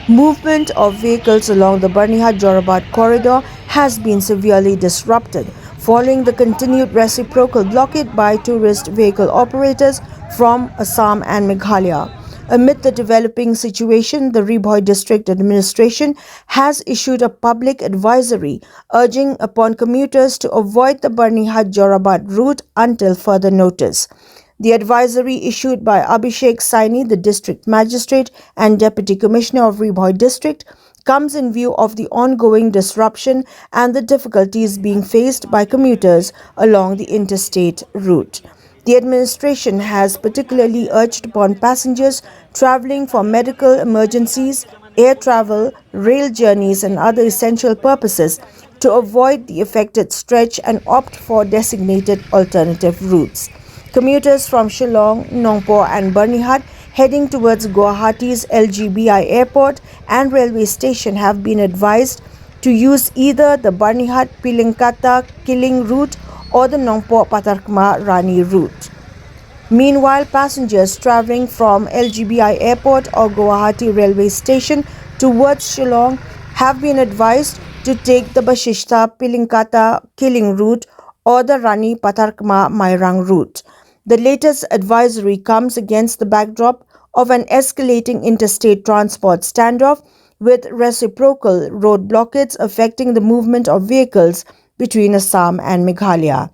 Movement of vehicles along the Byrnihat-Jorabat corridor has been severely disrupted following the continued reciprocal blockade by tourist vehicle operators from Assam and Meghalaya. Amid the developing situation, the Bhoi District Administration has issued a public advisory urging upon commuters to avoid the Byrnihat-Jorabat route until further notice. The advisory issued by Abhishek Saini, the district magistrate and deputy commissioner of Bhoi district, comes in view of the ongoing disruption and the difficulties being faced by commuters along the interstate route. The administration has particularly urged upon passengers traveling for medical emergencies, air travel, rail journeys and other essential purposes to avoid the affected stretch and opt for designated alternative routes. Commuters from Shillong, Nongpo and Byrnihat heading towards Guwahati's LGBI airport and railway station have been advised to use either the Byrnihat Pilinkata Kiling route or the Nongpo Patarkma Rani route. Meanwhile, passengers travelling from LGBI airport or Guwahati railway station towards Shillong have been advised to take the Bashishta Pilinkata Kiling route or the Rani Patarkma Mairang route. The latest advisory comes against the backdrop of an escalating interstate transport standoff with reciprocal road blockades affecting the movement of vehicles between Assam and Meghalaya.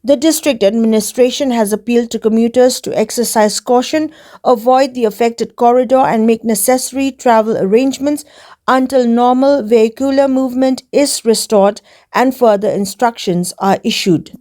The district administration has appealed to commuters to exercise caution, avoid the affected corridor and make necessary travel arrangements until normal vehicular movement is restored and further instructions are issued.